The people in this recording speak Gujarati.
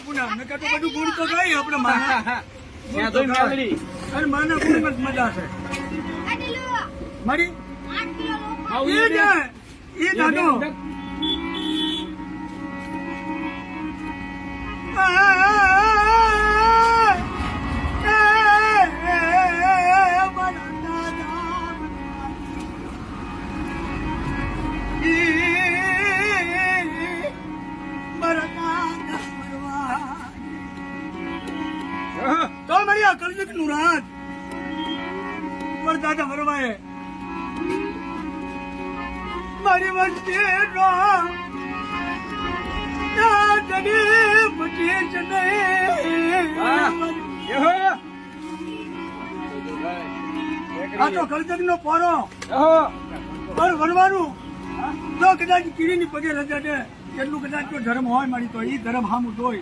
પૂનમ ને તો બધું ગુણ તો ગઈ આપણે માના ત્યાં તો મેલડી અને માના ગુણમાં જ મજા છે મારી એ જાય એ દાદો તો મળ્યા કલયુગ નું રાત દાદા ભરવાએ મારી વચ્ચે આ તો કલયુગ નો પોરો પણ વરવાનું જો કદાચ કીડી ની પગે રજા દે એટલું કદાચ ધર્મ હોય મારી તો એ ધર્મ હામું જોઈ